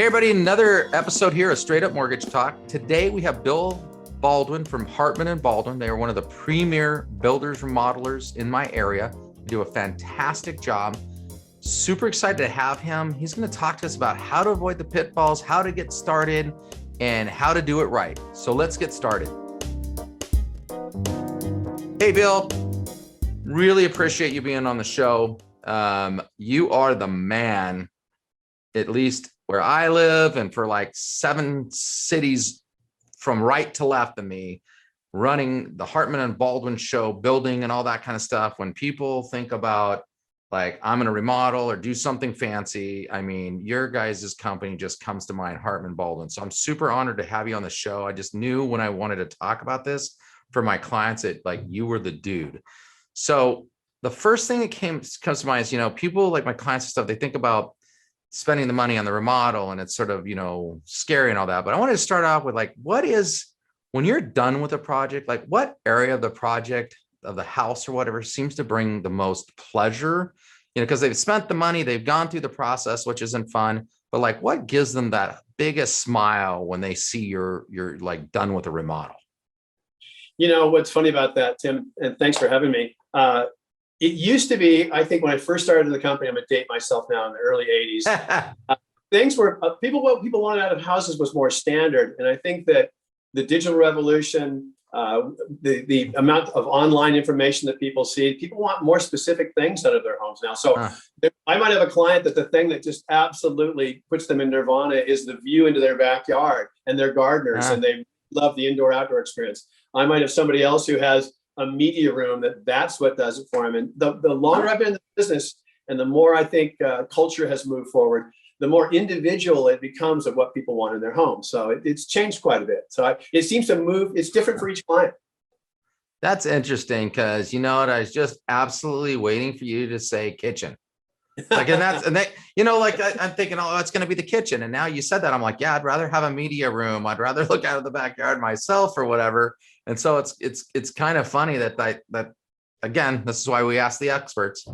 Hey everybody, another episode here of Straight Up Mortgage Talk. Today we have Bill Baldwin from Hartman Baldwin. They are one of the premier builders, remodelers in my area. They do a fantastic job. Super excited to have him. He's going to talk to us about how to avoid the pitfalls, how to get started, and how to do it right. So let's get started. Hey Bill, really appreciate you being on the show. You are the man, at least where I live, and for like 7 cities from right to left of me, running the Hartman and Baldwin show, building and all that kind of stuff. When people think about like, I'm going to remodel or do something fancy, I mean, your guys' company just comes to mind, Hartman Baldwin. So I'm super honored to have you on the show. I just knew when I wanted to talk about this for my clients that like you were the dude. So the first thing that comes to mind is, people like my clients and stuff, they think about spending the money on the remodel and it's sort of, scary and all that. But I wanted to start off with like, when you're done with a project, like what area of the project of the house or whatever seems to bring the most pleasure, because they've spent the money, they've gone through the process, which isn't fun, but like what gives them that biggest smile when they see you're like done with a remodel? What's funny about that, Tim, and thanks for having me. It used to be, I think when I first started in the company, I'm going to date myself now, in the early 80s, things were, what people wanted out of houses was more standard. And I think that the digital revolution, the amount of online information that people see, people want more specific things out of their homes now. So I might have a client that the thing that just absolutely puts them in nirvana is the view into their backyard, and they're gardeners and they love the indoor-outdoor experience. I might have somebody else who has a media room that's what does it for him. And the longer I've been in the business and the more I think culture has moved forward, the more individual it becomes of what people want in their home. So it's changed quite a bit. So it seems to move. It's different for each client. That's interesting because I was just absolutely waiting for you to say kitchen. Like, I'm thinking, oh, it's going to be the kitchen. And now you said that, I'm like, yeah, I'd rather have a media room. I'd rather look out of the backyard myself or whatever. And so it's kind of funny that again, this is why we ask the experts.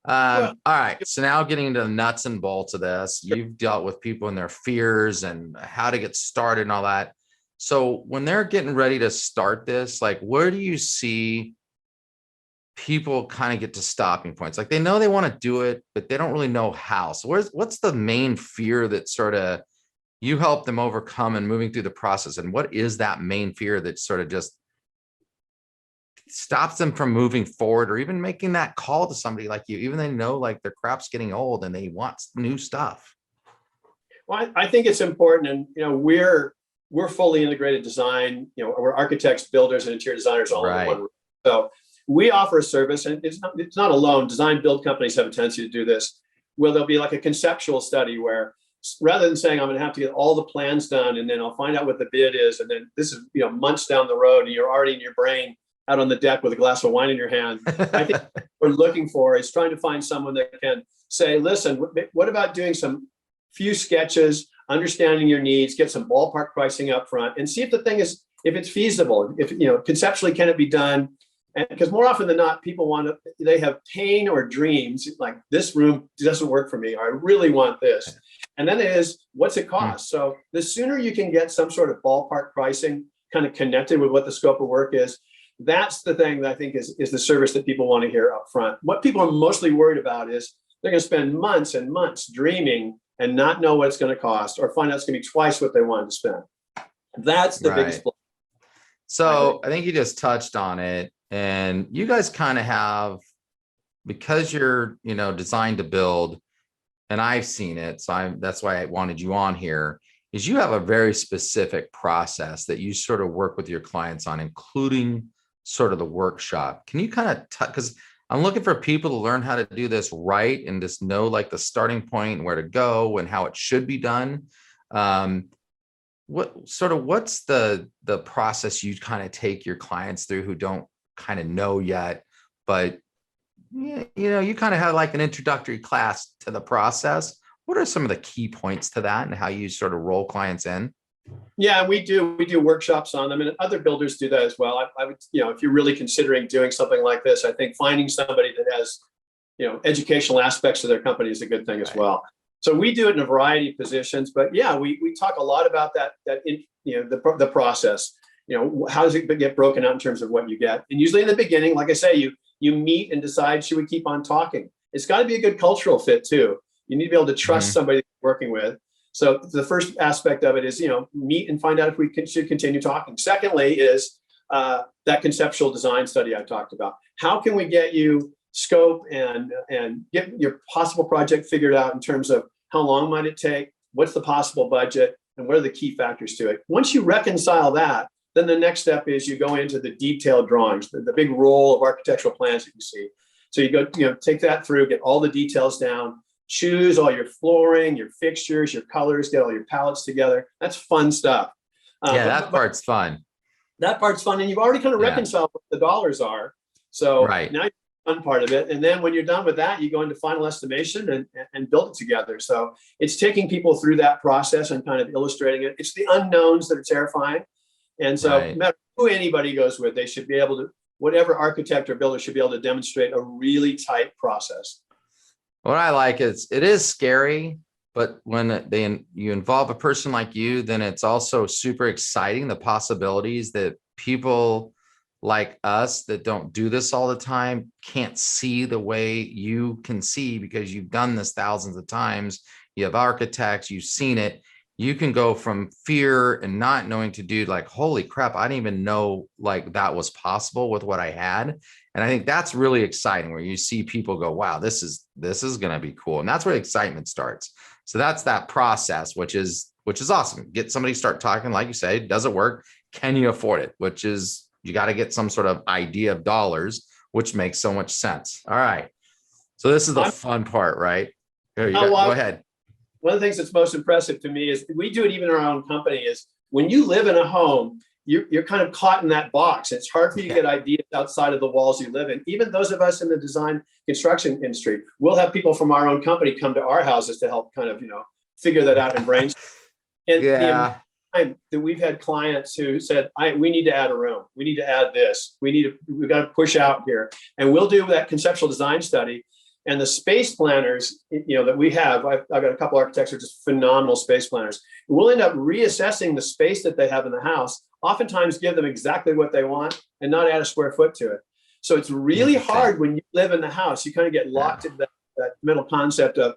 All right. So now getting into the nuts and bolts of this, you've dealt with people and their fears and how to get started and all that. So when they're getting ready to start this, like, where do you see people kind of get to stopping points? Like they know they want to do it, but they don't really know how. So what's the main fear that sort of you help them overcome and moving through the process? And what is that main fear that sort of just stops them from moving forward or even making that call to somebody like you, even though they know like their crap's getting old and they want new stuff? Well, I think it's important. And, we're fully integrated design, we're architects, builders, and interior designers all in one room. So we offer a service, and it's not alone. Design build companies have a tendency to do this, where there'll be like a conceptual study where rather than saying, I'm going to have to get all the plans done, and then I'll find out what the bid is. And then this is, months down the road, and you're already in your brain out on the deck with a glass of wine in your hand. I think what we're looking for is trying to find someone that can say, listen, what about doing some few sketches, understanding your needs, get some ballpark pricing up front, and see if the thing is, if it's feasible, if, conceptually, can it be done? And because more often than not, people they have pain or dreams like, this room doesn't work for me, or I really want this. And then it is, what's it cost? So the sooner you can get some sort of ballpark pricing kind of connected with what the scope of work is, that's the thing that I think is the service that people want to hear up front. What people are mostly worried about is they're going to spend months and months dreaming and not know what it's going to cost, or find out it's going to be twice what they wanted to spend. That's the biggest blow. So I think you just touched on it. And you guys kind of have, because you're, designed to build, and I've seen it, so that's why I wanted you on here, is you have a very specific process that you sort of work with your clients on, including sort of the workshop. Can you kind of, because I'm looking for people to learn how to do this right and just know like the starting point and where to go and how it should be done. What's the process you kind of take your clients through who don't kind of know yet, but you kind of have like an introductory class to the process? What are some of the key points to that and how you sort of roll clients in? Yeah, we do workshops on them, and other builders do that as well. I would, if you're really considering doing something like this, I think finding somebody that has, educational aspects of their company is a good thing as well. So we do it in a variety of positions, but yeah, we talk a lot about the process. How does it get broken out in terms of what you get? And usually in the beginning, like I say, you meet and decide, should we keep on talking? It's got to be a good cultural fit too. You need to be able to trust somebody you're working with. So the first aspect of it is, meet and find out if we should continue talking. Secondly is that conceptual design study I talked about. How can we get you scope and get your possible project figured out in terms of how long might it take, what's the possible budget, and what are the key factors to it? Once you reconcile that, then the next step is you go into the detailed drawings, the big roll of architectural plans that you see. So you go, take that through, get all the details down, choose all your flooring, your fixtures, your colors, get all your palettes together. That's fun stuff. That part's fun. That part's fun. And you've already kind of reconciled what the dollars are. So now you're the fun part of it. And then when you're done with that, you go into final estimation and build it together. So it's taking people through that process and kind of illustrating it. It's the unknowns that are terrifying. And so no matter who anybody goes with, they should be able to, whatever architect or builder should be able to demonstrate a really tight process. What I like is it is scary, but when you involve a person like you, then it's also super exciting. The possibilities that people like us that don't do this all the time can't see the way you can see, because you've done this thousands of times. You have architects, you've seen it. You can go from fear and not knowing to do like, holy crap, I didn't even know like that was possible with what I had. And I think that's really exciting, where you see people go, wow, this is going to be cool. And that's where excitement starts. So that's that process, which is awesome. Get somebody start talking, like you say, does it work? Can you afford it? Which is, you got to get some sort of idea of dollars, which makes so much sense. All right. So this is the fun part, right? Here, go ahead. One of the things that's most impressive to me is we do it even in our own company is when you live in a home, you're kind of caught in that box. It's hard for you to get ideas outside of the walls you live in. Even those of us in the design construction industry, we'll have people from our own company come to our houses to help kind of, figure that out and brainstorm. And the time that we've had clients who said, we need to add a room. We need to add this. We've got to push out here. And we'll do that conceptual design study. And the space planners, that we have, I've got a couple architects who are just phenomenal space planners. We'll end up reassessing the space that they have in the house, oftentimes give them exactly what they want and not add a square foot to it. So it's really hard when you live in the house. You kind of get locked into that mental concept of,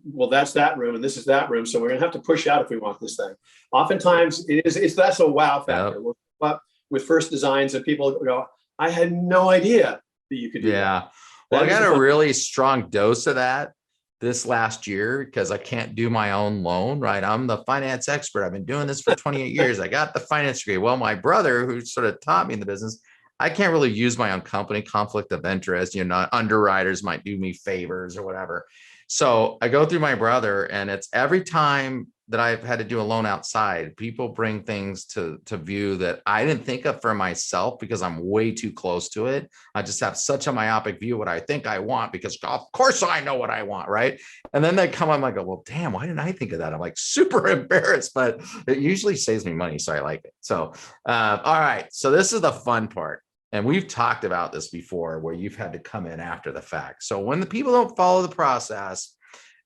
well, that's that room and this is that room. So we're going to have to push out if we want this thing. Oftentimes that's a wow factor. We'll come up with first designs and people go, I had no idea that you could do that. Well, I got a really strong dose of that this last year because I can't do my own loan, right? I'm the finance expert. I've been doing this for 28 years. I got the finance degree. Well, my brother, who sort of taught me in the business, I can't really use my own company, conflict of interest. Underwriters might do me favors or whatever. So I go through my brother, and it's every time that I've had to do a loan outside, people bring things to view that I didn't think of for myself because I'm way too close to it. I just have such a myopic view of what I think I want because of course I know what I want, right? And then they come, I'm like, well, damn, why didn't I think of that? I'm like super embarrassed, but it usually saves me money, so I like it. So, all right, so this is the fun part. And we've talked about this before where you've had to come in after the fact. So when the people don't follow the process,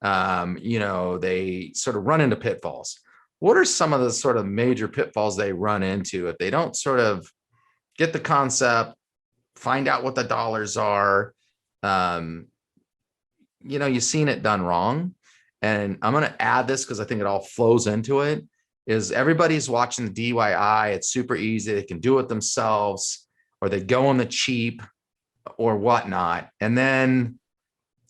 they sort of run into pitfalls. What are some of the sort of major pitfalls they run into if they don't sort of get the concept, find out what the dollars are? You've seen it done wrong. And I'm going to add this because I think it all flows into it, is everybody's watching the DIY. It's super easy. They can do it themselves, or they go on the cheap or whatnot. And then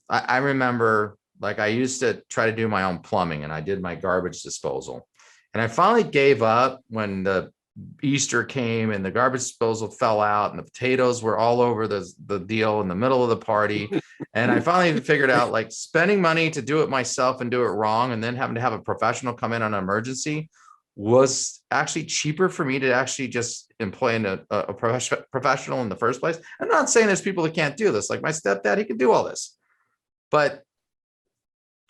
I remember, like, I used to try to do my own plumbing, and I did my garbage disposal. And I finally gave up when the Easter came and the garbage disposal fell out and the potatoes were all over the deal in the middle of the party. And I finally figured out, like, spending money to do it myself and do it wrong and then having to have a professional come in on an emergency was actually cheaper for me to actually just employ a professional in the first place. I'm not saying there's people that can't do this. Like my stepdad, he can do all this. But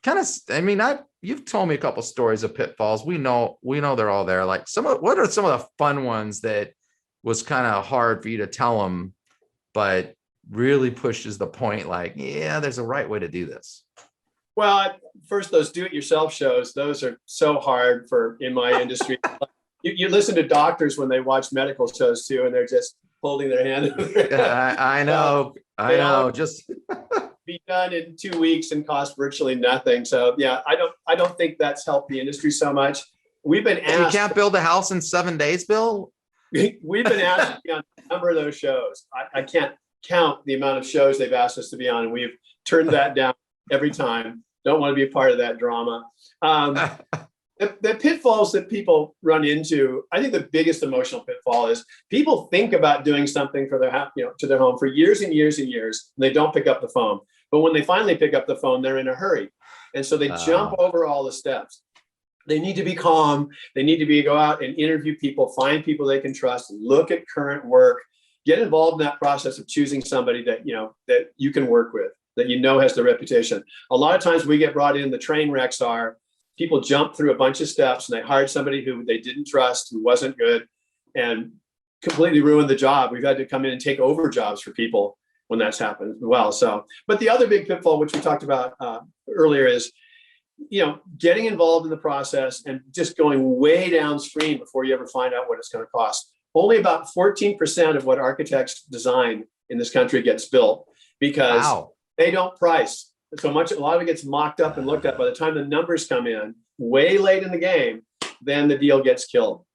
you've told me a couple stories of pitfalls. We know they're all there. Like what are some of the fun ones that was kind of hard for you to tell them, but really pushes the point, like, yeah, there's a right way to do this? Well, first, those do-it-yourself shows, those are so hard in my industry. You listen to doctors when they watch medical shows too, and they're just holding their hand. I know. I know. Just be done in 2 weeks and cost virtually nothing. So yeah, I don't think that's helped the industry so much. We've been asked. You can't build a house in 7 days, Bill. We've been asked to be on a number of those shows. I can't count the amount of shows they've asked us to be on, and we've turned that down every time. Don't want to be a part of that drama. The pitfalls that people run into, I think the biggest emotional pitfall is people think about doing something for their to their home for years and years and years, and they don't pick up the phone. But when they finally pick up the phone, they're in a hurry, and so they jump over all the steps. They need to be calm. They need to go out and interview people, find people they can trust, look at current work, get involved in that process of choosing somebody that you can work with, that has the reputation. A lot of times we get brought in, the train wrecks are people jump through a bunch of steps and they hired somebody who they didn't trust, who wasn't good, and completely ruined the job. We've had to come in and take over jobs for people when that's happened as well. So, but the other big pitfall, which we talked about earlier, is getting involved in the process and just going way downstream before you ever find out what it's going to cost. Only about 14% of what architects design in this country gets built because they don't price. So much, a lot of it gets mocked up and looked at. By the time the numbers come in way late in the game, then the deal gets killed.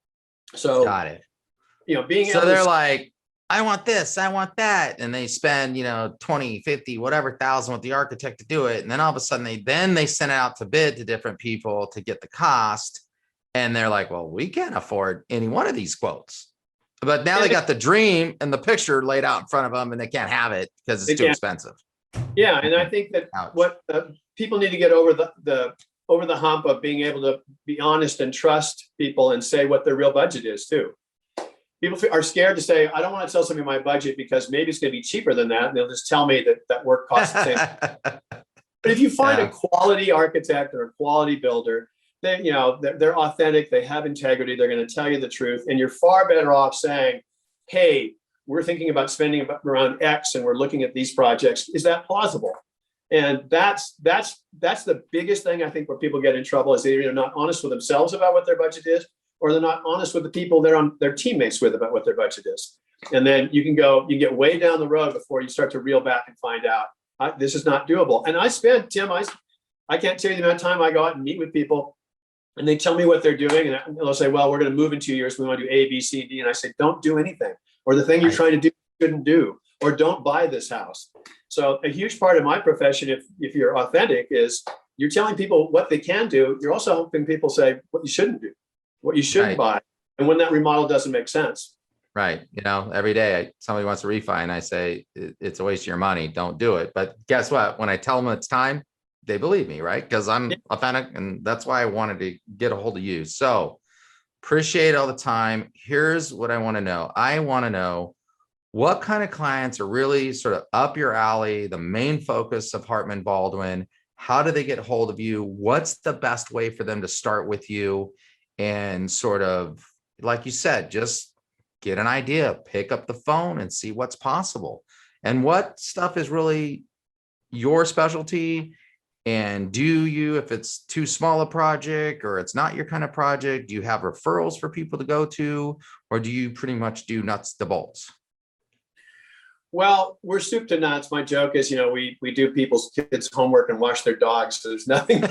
So got it. Being so they're like, I want this, I want that. And they spend, 20, 50, whatever thousand with the architect to do it. And then all of a sudden they send it out to bid to different people to get the cost. And they're like, well, we can't afford any one of these quotes. But now they got the dream and the picture laid out in front of them and they can't have it because it's too expensive. Yeah. And I think that what people need to get over the hump of being able to be honest and trust people and say what their real budget is too. People are scared to say, I don't want to tell somebody my budget because maybe it's going to be cheaper than that. And they'll just tell me that work costs the same. But if you find a quality architect or a quality builder, they're authentic, they have integrity, they're going to tell you the truth. And you're far better off saying, hey, we're thinking about spending around X and we're looking at these projects. Is that plausible? And that's the biggest thing I think where people get in trouble is they're not honest with themselves about what their budget is, or they're not honest with the people they're on their teammates with about what their budget is. And then you get way down the road before you start to reel back and find out this is not doable. And I spend, Tim, I can't tell you the amount of time I go out and meet with people and they tell me what they're doing. And they'll say, well, we're going to move in 2 years. We want to do A, B, C, D. And I say, don't do anything. Or the thing you're trying to do, you shouldn't do. Or don't buy this house. So a huge part of my profession, if you're authentic, is you're telling people what they can do. You're also helping people say what you shouldn't do, what you shouldn't buy. And when that remodel doesn't make sense. Right. Every day somebody wants to refi and I say, it's a waste of your money. Don't do it. But guess what? When I tell them it's time, they believe me, right? Because I'm authentic. And that's why I wanted to get a hold of you. So appreciate all the time. Here's what I want to know. I want to know what kind of clients are really sort of up your alley, the main focus of Hartman Baldwin. How do they get a hold of you? What's the best way for them to start with you? And sort of, like you said, just get an idea, pick up the phone and see what's possible and what stuff is really your specialty. And do you, if it's too small a project or it's not your kind of project, do you have referrals for people to go to, or do you pretty much do nuts to bolts? Well, we're soup to nuts. My joke is, we do people's kids' homework and wash their dogs. So there's nothing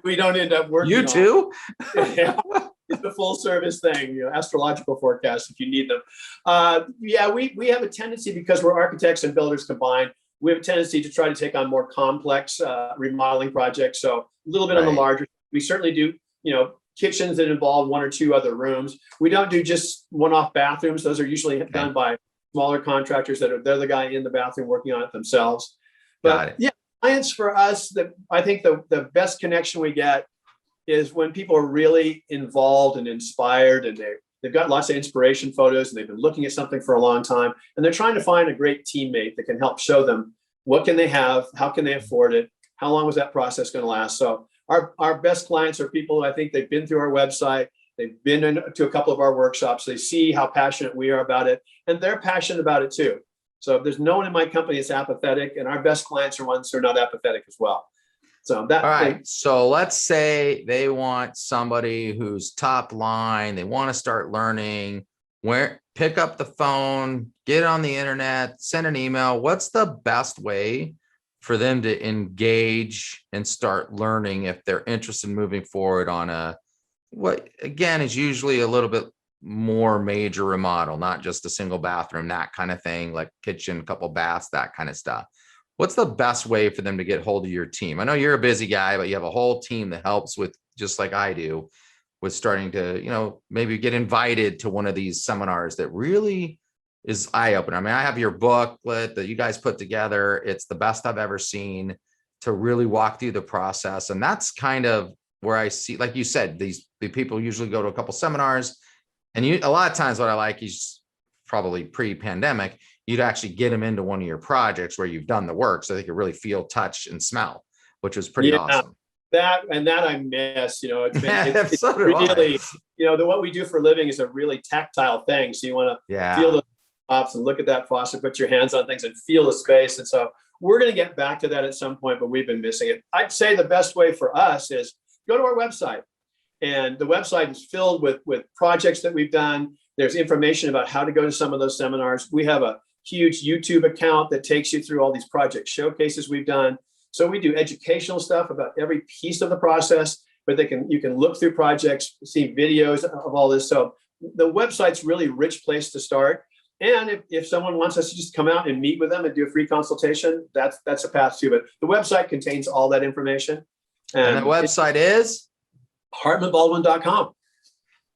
we don't end up working You too? Yeah, it's a full service thing, astrological forecasts if you need them. We have a tendency, because we're architects and builders combined, we have a tendency to try to take on more complex remodeling projects. So a little bit on the larger. We certainly do, kitchens that involve one or two other rooms. We don't do just one-off bathrooms. Those are usually done by smaller contractors they're the guy in the bathroom working on it themselves. But clients for us, I think the best connection we get is when people are really involved and inspired, and they've got lots of inspiration photos and they've been looking at something for a long time, and they're trying to find a great teammate that can help show them what can they have, how can they afford it, how long was that process going to last. So our best clients are people who I think they've been through our website, they've been to a couple of our workshops, they see how passionate we are about it, and they're passionate about it too. So there's no one in my company that's apathetic, and our best clients are ones who are not apathetic as well. So that. All right. So let's say they want somebody who's top line. They want to start learning. Pick up the phone, get on the internet, send an email. What's the best way for them to engage and start learning if they're interested in moving forward on what again is usually a little bit more major remodel, not just a single bathroom, that kind of thing, like kitchen, couple baths, that kind of stuff. What's the best way for them to get hold of your team? I know you're a busy guy, but you have a whole team that helps with, just like I do, with starting to, maybe get invited to one of these seminars that really is eye-opener. I mean, I have your booklet that you guys put together. It's the best I've ever seen to really walk through the process. And that's kind of where I see, like you said, the people usually go to a couple seminars. And a lot of times what I like is probably pre-pandemic, you'd actually get them into one of your projects where you've done the work so they could really feel, touch, and smell, which was pretty awesome. That I miss, it's So really, what we do for a living is a really tactile thing. So you want to feel the tops and look at that faucet, put your hands on things and feel the space. And so we're going to get back to that at some point, but we've been missing it. I'd say the best way for us is go to our website. And the website is filled with projects that we've done. There's information about how to go to some of those seminars. We have a huge YouTube account that takes you through all these project showcases we've done. So we do educational stuff about every piece of the process, but you can look through projects, see videos of all this. So the website's really a rich place to start. And if someone wants us to just come out and meet with them and do a free consultation, that's a path too. But the website contains all that information. And the website is HartmanBaldwin.com.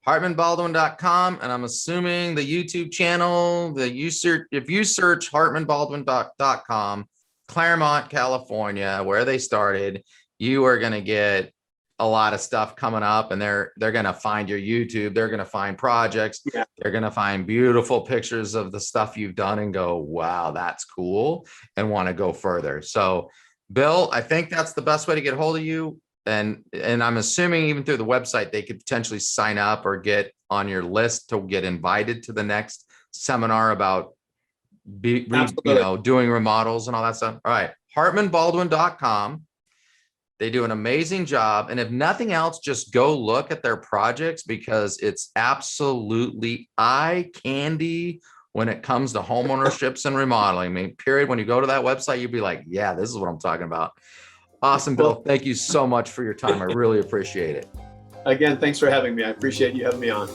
HartmanBaldwin.com. And I'm assuming the YouTube channel that if you search HartmanBaldwin.com, Claremont, California, where they started, you are going to get a lot of stuff coming up, and they're going to find your YouTube. They're going to find projects. Yeah. They're going to find beautiful pictures of the stuff you've done and go, wow, that's cool, and want to go further. So Bill, I think that's the best way to get hold of you. And I'm assuming even through the website, they could potentially sign up or get on your list to get invited to the next seminar about doing remodels and all that stuff. All right. HartmanBaldwin.com. They do an amazing job. And if nothing else, just go look at their projects because it's absolutely eye candy when it comes to home ownerships and remodeling. I mean, period. When you go to that website, you'd be like, yeah, this is what I'm talking about. Awesome, Bill. Thank you so much for your time. I really appreciate it. Again, thanks for having me. I appreciate you having me on.